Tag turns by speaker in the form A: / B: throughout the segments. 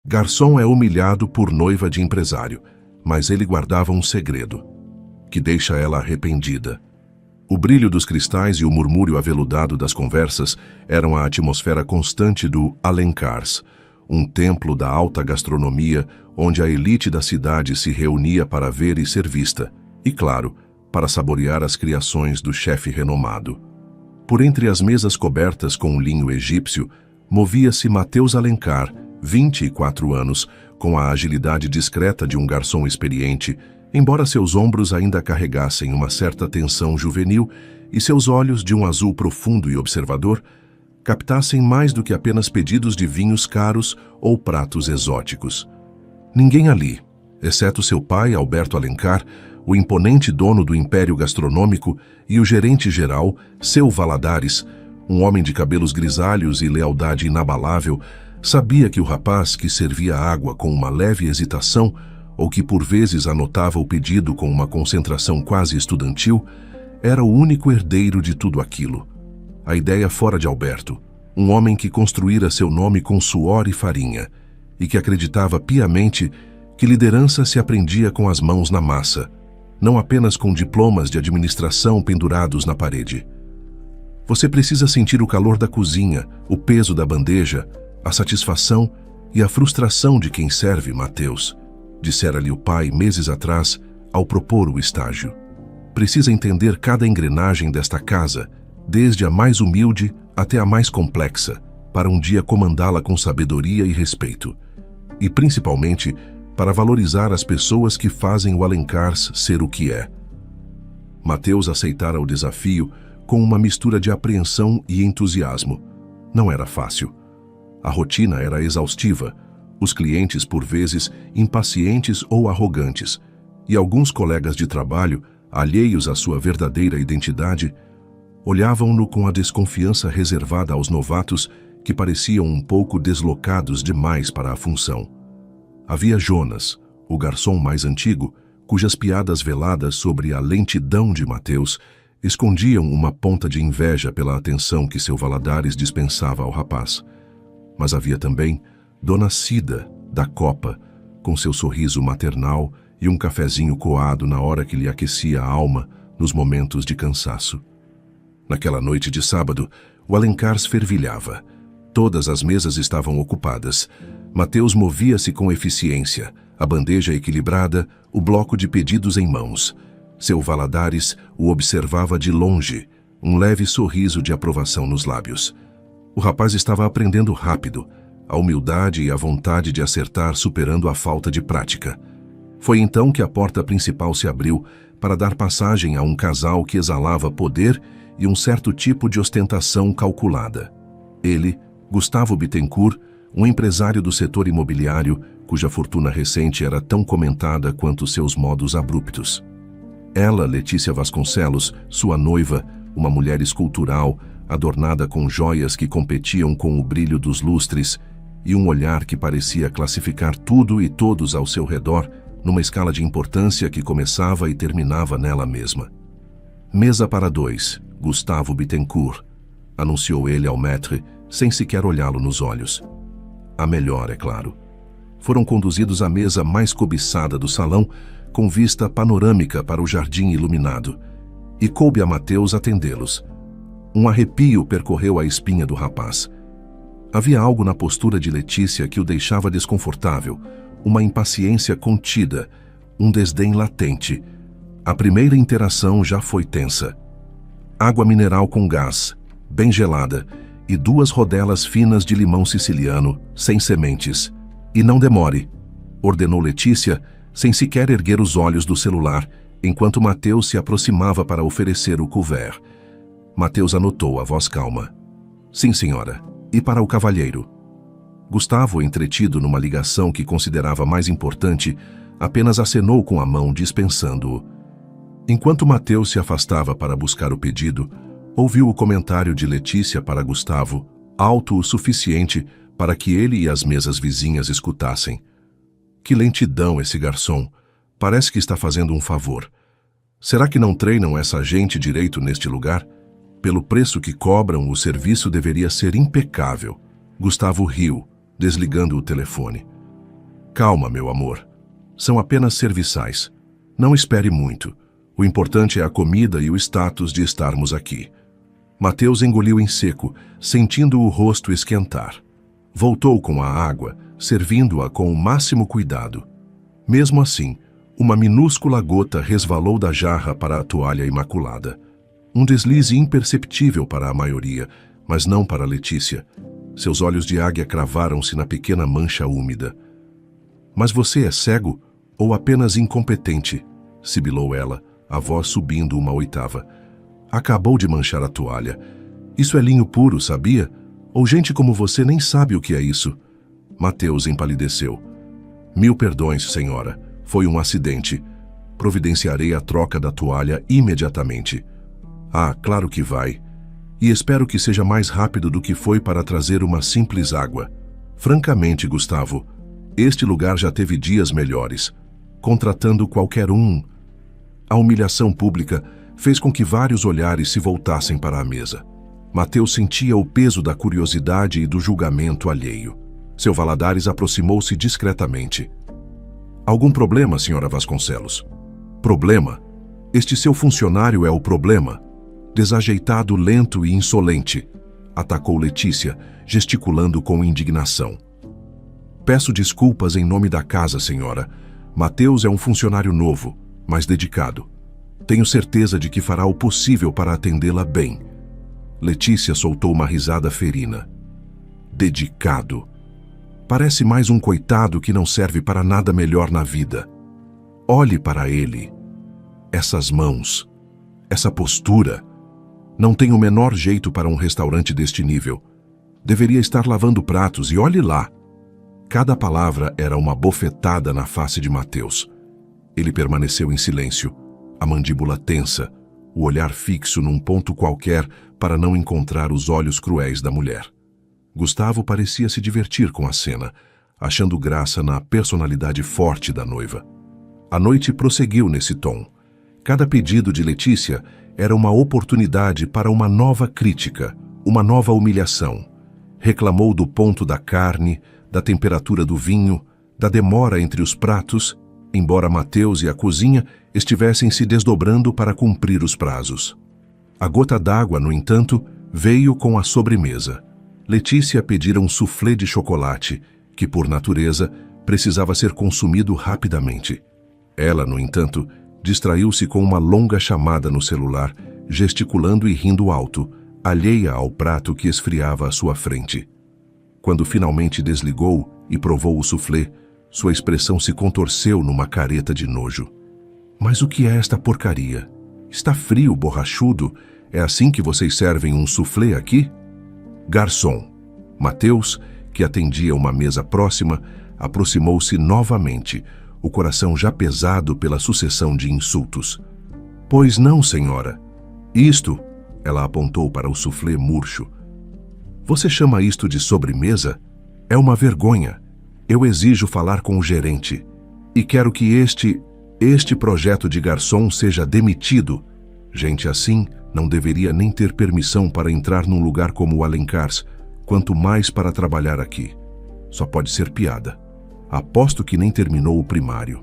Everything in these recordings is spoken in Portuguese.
A: Garçom é humilhado por noiva de empresário, mas ele guardava um segredo, que deixa ela arrependida. O brilho dos cristais e o murmúrio aveludado das conversas eram a atmosfera constante do Alencars, um templo da alta gastronomia onde a elite da cidade se reunia para ver e ser vista, e, claro, para saborear as criações do chefe renomado. Por entre as mesas cobertas com linho egípcio, movia-se Mateus Alencar, 24 anos, com a agilidade discreta de um garçom experiente, embora seus ombros ainda carregassem uma certa tensão juvenil e seus olhos, de um azul profundo e observador, captassem mais do que apenas pedidos de vinhos caros ou pratos exóticos. Ninguém ali, exceto seu pai, Alberto Alencar, o imponente dono do império gastronômico, e o gerente-geral, seu Valadares, um homem de cabelos grisalhos e lealdade inabalável, sabia que o rapaz que servia água com uma leve hesitação, ou que por vezes anotava o pedido com uma concentração quase estudantil, era o único herdeiro de tudo aquilo. A ideia fora de Alberto, um homem que construíra seu nome com suor e farinha, e que acreditava piamente que liderança se aprendia com as mãos na massa, não apenas com diplomas de administração pendurados na parede. Você precisa sentir o calor da cozinha, o peso da bandeja, a satisfação e a frustração de quem serve, Mateus, dissera-lhe o pai meses atrás ao propor o estágio. Precisa entender cada engrenagem desta casa, desde a mais humilde até a mais complexa, para um dia comandá-la com sabedoria e respeito. E principalmente para valorizar as pessoas que fazem o Alencars ser o que é. Mateus aceitara o desafio com uma mistura de apreensão e entusiasmo. Não era fácil. A rotina era exaustiva, os clientes por vezes impacientes ou arrogantes, e alguns colegas de trabalho, alheios à sua verdadeira identidade, olhavam-no com a desconfiança reservada aos novatos que pareciam um pouco deslocados demais para a função. Havia Jonas, o garçom mais antigo, cujas piadas veladas sobre a lentidão de Mateus escondiam uma ponta de inveja pela atenção que seu Valadares dispensava ao rapaz. Mas havia também Dona Cida, da Copa, com seu sorriso maternal e um cafezinho coado na hora que lhe aquecia a alma nos momentos de cansaço. Naquela noite de sábado, o Alencars fervilhava. Todas as mesas estavam ocupadas. Mateus movia-se com eficiência, a bandeja equilibrada, o bloco de pedidos em mãos. Seu Valadares o observava de longe, um leve sorriso de aprovação nos lábios. O rapaz estava aprendendo rápido, a humildade e a vontade de acertar superando a falta de prática. Foi então que a porta principal se abriu para dar passagem a um casal que exalava poder e um certo tipo de ostentação calculada. Ele, Gustavo Bittencourt, um empresário do setor imobiliário, cuja fortuna recente era tão comentada quanto seus modos abruptos. Ela, Letícia Vasconcelos, sua noiva, uma mulher escultural, adornada com joias que competiam com o brilho dos lustres, e um olhar que parecia classificar tudo e todos ao seu redor numa escala de importância que começava e terminava nela mesma. Mesa para dois, Gustavo Bittencourt, anunciou ele ao maître, sem sequer olhá-lo nos olhos. A melhor, é claro. Foram conduzidos à mesa mais cobiçada do salão, com vista panorâmica para o jardim iluminado, e coube a Mateus atendê-los. Um arrepio percorreu a espinha do rapaz. Havia algo na postura de Letícia que o deixava desconfortável, uma impaciência contida, um desdém latente. A primeira interação já foi tensa. Água mineral com gás, bem gelada, e 2 rodelas finas de limão siciliano, sem sementes. E não demore, ordenou Letícia, sem sequer erguer os olhos do celular, enquanto Mateus se aproximava para oferecer o couvert. Mateus anotou a voz calma. Sim, senhora. E para o cavalheiro? Gustavo, entretido numa ligação que considerava mais importante, apenas acenou com a mão, dispensando-o. Enquanto Mateus se afastava para buscar o pedido, ouviu o comentário de Letícia para Gustavo, alto o suficiente para que ele e as mesas vizinhas escutassem. Que lentidão esse garçom. Parece que está fazendo um favor. Será que não treinam essa gente direito neste lugar? Pelo preço que cobram, o serviço deveria ser impecável. Gustavo riu, desligando o telefone. Calma, meu amor. São apenas serviçais. Não espere muito. O importante é a comida e o status de estarmos aqui. Mateus engoliu em seco, sentindo o rosto esquentar. Voltou com a água, servindo-a com o máximo cuidado. Mesmo assim, uma minúscula gota resvalou da jarra para a toalha imaculada. Um deslize imperceptível para a maioria, mas não para Letícia. Seus olhos de águia cravaram-se na pequena mancha úmida. Mas você é cego ou apenas incompetente? Sibilou ela, a voz subindo uma oitava. Acabou de manchar a toalha. Isso é linho puro, sabia? Ou gente como você nem sabe o que é isso? Mateus empalideceu. Mil perdões, senhora. Foi um acidente. Providenciarei a troca da toalha imediatamente. Ah, claro que vai. E espero que seja mais rápido do que foi para trazer uma simples água. Francamente, Gustavo, este lugar já teve dias melhores. Contratando qualquer um. A humilhação pública fez com que vários olhares se voltassem para a mesa. Mateus sentia o peso da curiosidade e do julgamento alheio. Seu Valadares aproximou-se discretamente. Algum problema, senhora Vasconcelos? Problema? Este seu funcionário é o problema? Desajeitado, lento e insolente, atacou Letícia, gesticulando com indignação. Peço desculpas em nome da casa, senhora. Mateus é um funcionário novo, mas dedicado. Tenho certeza de que fará o possível para atendê-la bem. Letícia soltou uma risada ferina. Dedicado. Parece mais um coitado que não serve para nada melhor na vida. Olhe para ele. Essas mãos. Essa postura. Não tem o menor jeito para um restaurante deste nível. Deveria estar lavando pratos e olhe lá. Cada palavra era uma bofetada na face de Mateus. Ele permaneceu em silêncio, a mandíbula tensa, o olhar fixo num ponto qualquer para não encontrar os olhos cruéis da mulher. Gustavo parecia se divertir com a cena, achando graça na personalidade forte da noiva. A noite prosseguiu nesse tom. Cada pedido de Letícia era uma oportunidade para uma nova crítica, uma nova humilhação. Reclamou do ponto da carne, da temperatura do vinho, da demora entre os pratos, embora Mateus e a cozinha estivessem se desdobrando para cumprir os prazos. A gota d'água, no entanto, veio com a sobremesa. Letícia pedira um soufflé de chocolate, que, por natureza, precisava ser consumido rapidamente. Ela, no entanto, distraiu-se com uma longa chamada no celular, gesticulando e rindo alto, alheia ao prato que esfriava à sua frente. Quando finalmente desligou e provou o soufflé, sua expressão se contorceu numa careta de nojo. Mas o que é esta porcaria? Está frio, borrachudo? É assim que vocês servem um soufflé aqui? Garçom. Mateus, que atendia uma mesa próxima, aproximou-se novamente, o coração já pesado pela sucessão de insultos. Pois não, senhora. Isto, ela apontou para o soufflé murcho. Você chama isto de sobremesa? É uma vergonha. Eu exijo falar com o gerente. E quero que este projeto de garçom seja demitido. Gente assim não deveria nem ter permissão para entrar num lugar como o Alencars, quanto mais para trabalhar aqui. Só pode ser piada. Aposto que nem terminou o primário.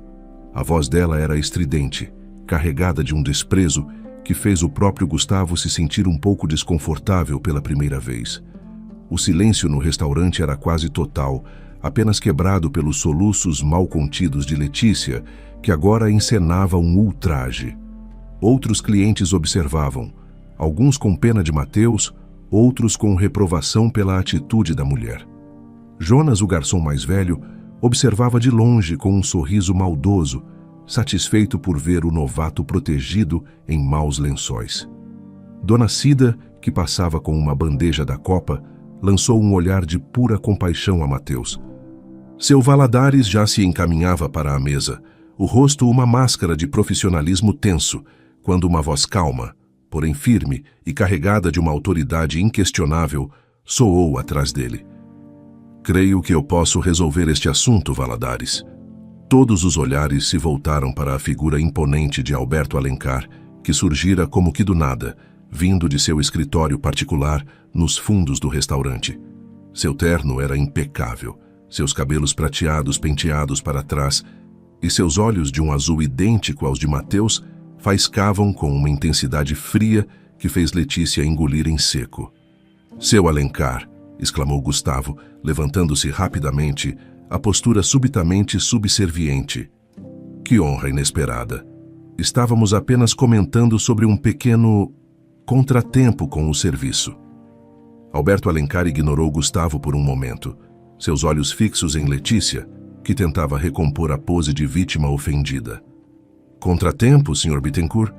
A: A voz dela era estridente, carregada de um desprezo que fez o próprio Gustavo se sentir um pouco desconfortável pela primeira vez. O silêncio no restaurante era quase total, apenas quebrado pelos soluços mal contidos de Letícia, que agora encenava um ultraje. Outros clientes observavam, alguns com pena de Mateus, outros com reprovação pela atitude da mulher. Jonas, o garçom mais velho, observava de longe com um sorriso maldoso, satisfeito por ver o novato protegido em maus lençóis. Dona Cida, que passava com uma bandeja da copa, lançou um olhar de pura compaixão a Mateus. Seu Valadares já se encaminhava para a mesa, o rosto uma máscara de profissionalismo tenso, quando uma voz calma, porém firme e carregada de uma autoridade inquestionável, soou atrás dele. Creio que eu posso resolver este assunto, Valadares. Todos os olhares se voltaram para a figura imponente de Alberto Alencar, que surgira como que do nada, vindo de seu escritório particular nos fundos do restaurante. Seu terno era impecável, seus cabelos prateados penteados para trás e seus olhos de um azul idêntico aos de Mateus faiscavam com uma intensidade fria que fez Letícia engolir em seco. "Seu Alencar", exclamou Gustavo, levantando-se rapidamente, a postura subitamente subserviente. "Que honra inesperada. Estávamos apenas comentando sobre um pequeno contratempo com o serviço." Alberto Alencar ignorou Gustavo por um momento, seus olhos fixos em Letícia, que tentava recompor a pose de vítima ofendida. "Contratempo, Sr. Bittencourt?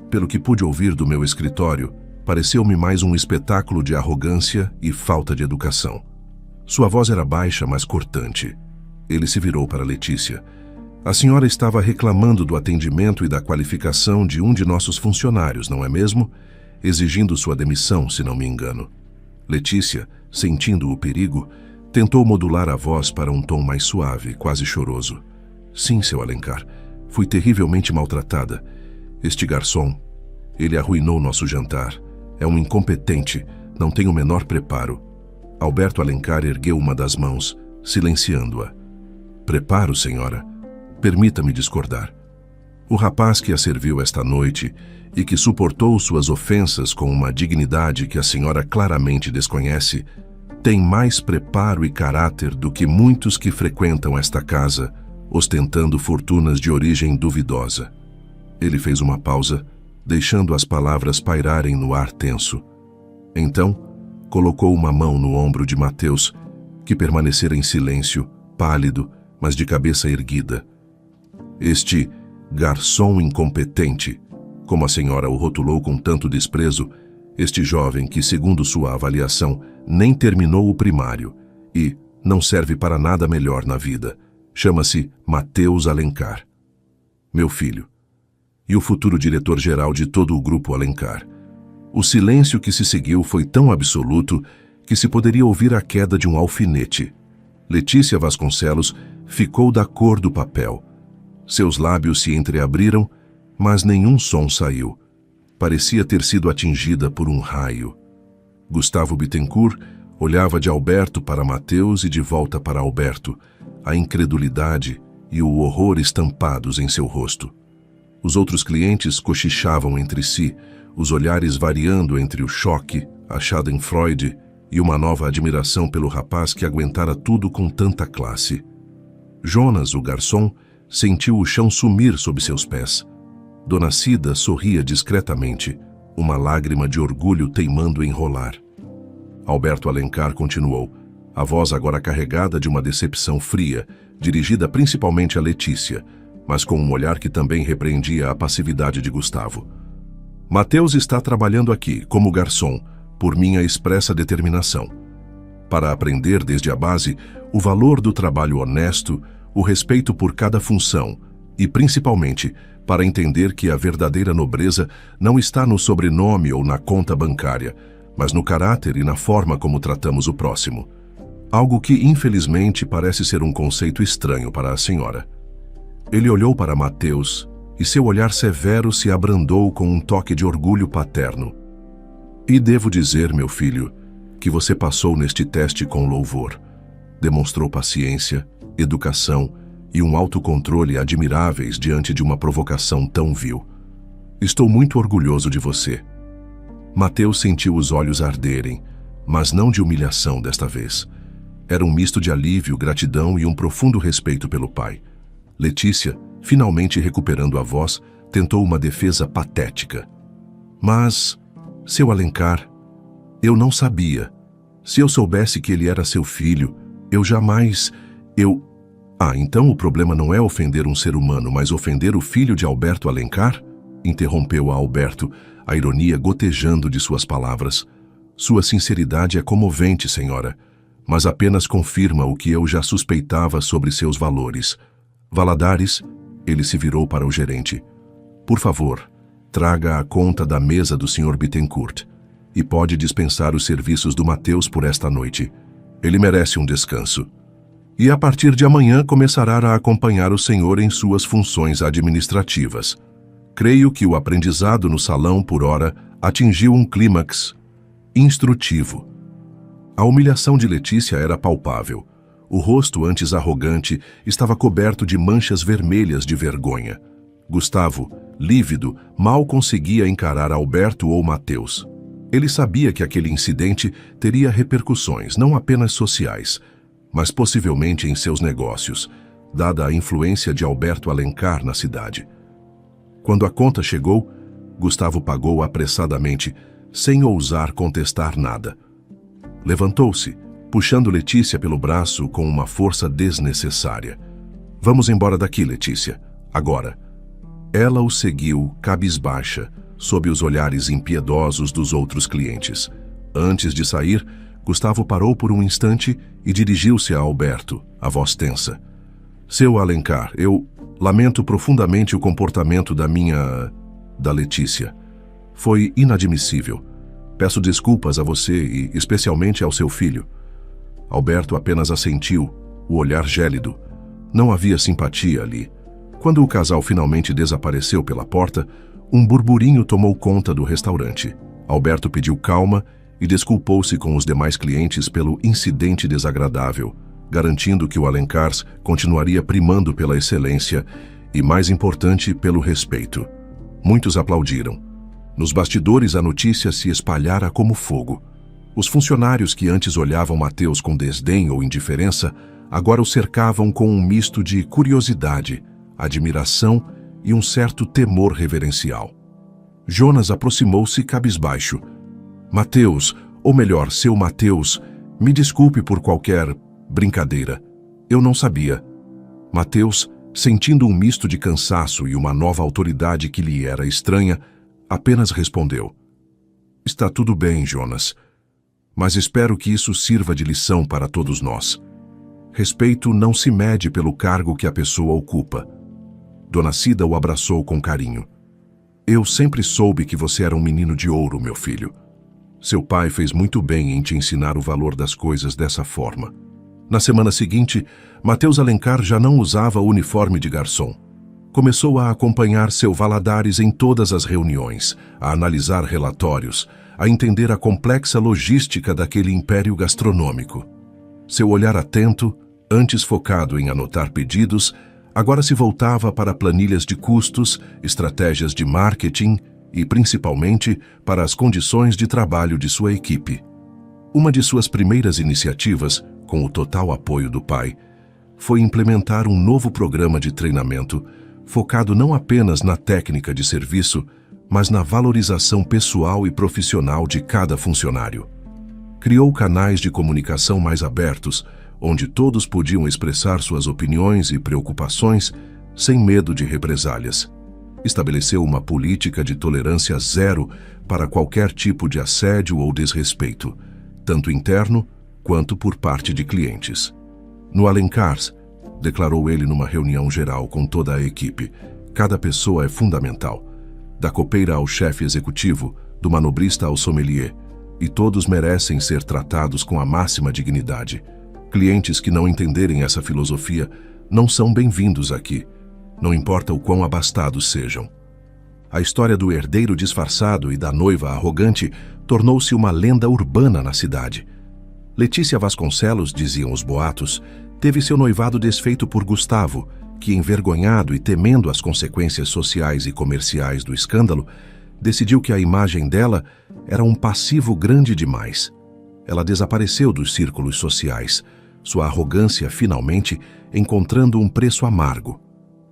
A: Pelo que pude ouvir do meu escritório, pareceu-me mais um espetáculo de arrogância e falta de educação." Sua voz era baixa, mas cortante. Ele se virou para Letícia. "A senhora estava reclamando do atendimento e da qualificação de um de nossos funcionários, não é mesmo? Exigindo sua demissão, se não me engano." Letícia, sentindo o perigo, tentou modular a voz para um tom mais suave, quase choroso. "Sim, seu Alencar, fui terrivelmente maltratada. Este garçom, ele arruinou nosso jantar. É um incompetente, não tem o menor preparo." Alberto Alencar ergueu uma das mãos, silenciando-a. "Preparo, senhora? Permita-me discordar. O rapaz que a serviu esta noite e que suportou suas ofensas com uma dignidade que a senhora claramente desconhece, tem mais preparo e caráter do que muitos que frequentam esta casa, ostentando fortunas de origem duvidosa." Ele fez uma pausa, deixando as palavras pairarem no ar tenso. Então, colocou uma mão no ombro de Mateus, que permanecera em silêncio, pálido, mas de cabeça erguida. "Este garçom incompetente", como a senhora o rotulou com tanto desprezo, este jovem que, segundo sua avaliação, nem terminou o primário e não serve para nada melhor na vida, chama-se Mateus Alencar. Meu filho. E o futuro diretor-geral de todo o grupo Alencar. O silêncio que se seguiu foi tão absoluto que se poderia ouvir a queda de um alfinete. Letícia Vasconcelos ficou da cor do papel. Seus lábios se entreabriram, mas nenhum som saiu. Parecia ter sido atingida por um raio. Gustavo Bittencourt olhava de Alberto para Mateus e de volta para Alberto, a incredulidade e o horror estampados em seu rosto. Os outros clientes cochichavam entre si, os olhares variando entre o choque, a Schadenfreude e uma nova admiração pelo rapaz que aguentara tudo com tanta classe. Jonas, o garçom, sentiu o chão sumir sob seus pés. Dona Cida sorria discretamente, uma lágrima de orgulho teimando em rolar. Alberto Alencar continuou, a voz agora carregada de uma decepção fria, dirigida principalmente a Letícia, mas com um olhar que também repreendia a passividade de Gustavo. "Mateus está trabalhando aqui, como garçom, por minha expressa determinação. Para aprender desde a base o valor do trabalho honesto, o respeito por cada função e, principalmente, para entender que a verdadeira nobreza não está no sobrenome ou na conta bancária, mas no caráter e na forma como tratamos o próximo. Algo que, infelizmente, parece ser um conceito estranho para a senhora." Ele olhou para Mateus e seu olhar severo se abrandou com um toque de orgulho paterno. "E devo dizer, meu filho, que você passou neste teste com louvor. Demonstrou paciência, educação e um autocontrole admiráveis diante de uma provocação tão vil. Estou muito orgulhoso de você." Mateus sentiu os olhos arderem, mas não de humilhação desta vez. Era um misto de alívio, gratidão e um profundo respeito pelo pai. Letícia, finalmente recuperando a voz, tentou uma defesa patética. "Mas, seu Alencar, eu não sabia. Se eu soubesse que ele era seu filho, eu jamais... Então o problema não é ofender um ser humano, mas ofender o filho de Alberto Alencar?" interrompeu a Alberto, a ironia gotejando de suas palavras. "Sua sinceridade é comovente, senhora, mas apenas confirma o que eu já suspeitava sobre seus valores. Valadares," ele se virou para o gerente. "Por favor, traga a conta da mesa do Sr. Bittencourt e pode dispensar os serviços do Mateus por esta noite. Ele merece um descanso. E a partir de amanhã começará a acompanhar o senhor em suas funções administrativas. Creio que o aprendizado no salão, por ora, atingiu um clímax instrutivo." A humilhação de Letícia era palpável. O rosto, antes arrogante, estava coberto de manchas vermelhas de vergonha. Gustavo, lívido, mal conseguia encarar Alberto ou Mateus. Ele sabia que aquele incidente teria repercussões, não apenas sociais, mas possivelmente em seus negócios, dada a influência de Alberto Alencar na cidade. Quando a conta chegou, Gustavo pagou apressadamente, sem ousar contestar nada. Levantou-se, puxando Letícia pelo braço com uma força desnecessária. Vamos embora daqui, Letícia, agora. Ela o seguiu, cabisbaixa, sob os olhares impiedosos dos outros clientes. Antes de sair, Gustavo parou por um instante e dirigiu-se a Alberto, a voz tensa. Seu Alencar, eu lamento profundamente o comportamento da Letícia. Foi inadmissível. Peço desculpas a você e especialmente ao seu filho. Alberto apenas assentiu, o olhar gélido. Não havia simpatia ali. Quando o casal finalmente desapareceu pela porta, um burburinho tomou conta do restaurante. Alberto pediu calma e desculpou-se com os demais clientes pelo incidente desagradável, garantindo que o Alencars continuaria primando pela excelência e, mais importante, pelo respeito. Muitos aplaudiram. Nos bastidores a notícia se espalhara como fogo. Os funcionários que antes olhavam Mateus com desdém ou indiferença, agora o cercavam com um misto de curiosidade, admiração e um certo temor reverencial. Jonas aproximou-se cabisbaixo. Mateus, ou melhor, seu Mateus, me desculpe por qualquer brincadeira. Eu não sabia. Mateus, sentindo um misto de cansaço e uma nova autoridade que lhe era estranha, apenas respondeu. Está tudo bem, Jonas. Mas espero que isso sirva de lição para todos nós. Respeito não se mede pelo cargo que a pessoa ocupa. Dona Cida o abraçou com carinho. Eu sempre soube que você era um menino de ouro, meu filho. Seu pai fez muito bem em te ensinar o valor das coisas dessa forma. Na semana seguinte, Mateus Alencar já não usava o uniforme de garçom. Começou a acompanhar seu Valadares em todas as reuniões, a analisar relatórios, a entender a complexa logística daquele império gastronômico. Seu olhar atento, antes focado em anotar pedidos, agora se voltava para planilhas de custos, estratégias de marketing e, principalmente, para as condições de trabalho de sua equipe. Uma de suas primeiras iniciativas, com o total apoio do pai, foi implementar um novo programa de treinamento focado não apenas na técnica de serviço, mas na valorização pessoal e profissional de cada funcionário. Criou canais de comunicação mais abertos, onde todos podiam expressar suas opiniões e preocupações sem medo de represálias. Estabeleceu uma política de tolerância zero para qualquer tipo de assédio ou desrespeito, tanto interno quanto por parte de clientes. No Alencars, declarou ele numa reunião geral com toda a equipe, cada pessoa é fundamental. Da copeira ao chefe executivo, do manobrista ao sommelier, e todos merecem ser tratados com a máxima dignidade. Clientes que não entenderem essa filosofia não são bem-vindos aqui, não importa o quão abastados sejam. A história do herdeiro disfarçado e da noiva arrogante tornou-se uma lenda urbana na cidade. Letícia Vasconcelos, diziam os boatos, teve seu noivado desfeito por Gustavo, que, envergonhado e temendo as consequências sociais e comerciais do escândalo, decidiu que a imagem dela era um passivo grande demais. Ela desapareceu dos círculos sociais, sua arrogância, finalmente, encontrando um preço amargo.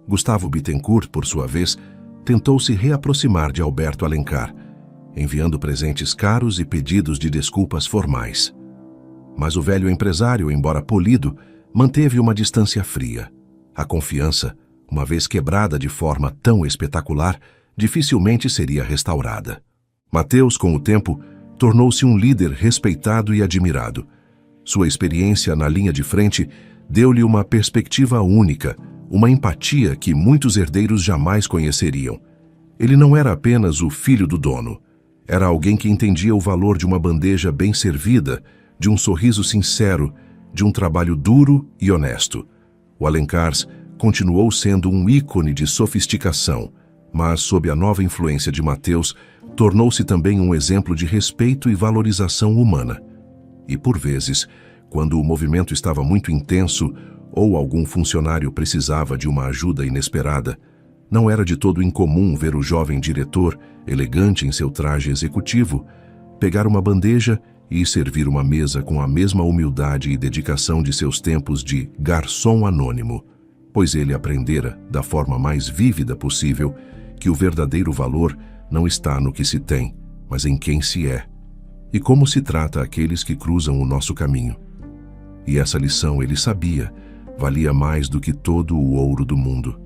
A: Gustavo Bittencourt, por sua vez, tentou se reaproximar de Alberto Alencar, enviando presentes caros e pedidos de desculpas formais. Mas o velho empresário, embora polido, manteve uma distância fria. A confiança, uma vez quebrada de forma tão espetacular, dificilmente seria restaurada. Mateus, com o tempo, tornou-se um líder respeitado e admirado. Sua experiência na linha de frente deu-lhe uma perspectiva única, uma empatia que muitos herdeiros jamais conheceriam. Ele não era apenas o filho do dono. Era alguém que entendia o valor de uma bandeja bem servida, de um sorriso sincero, de um trabalho duro e honesto. O Alencars continuou sendo um ícone de sofisticação, mas, sob a nova influência de Mateus, tornou-se também um exemplo de respeito e valorização humana. E, por vezes, Quando o movimento estava muito intenso ou algum funcionário precisava de uma ajuda inesperada, não era de todo incomum ver o jovem diretor, elegante em seu traje executivo, pegar uma bandeja e servir uma mesa com a mesma humildade e dedicação de seus tempos de garçom anônimo, pois ele aprendera, da forma mais vívida possível, que o verdadeiro valor não está no que se tem, mas em quem se é, e como se trata aqueles que cruzam o nosso caminho. E essa lição, ele sabia, valia mais do que todo o ouro do mundo.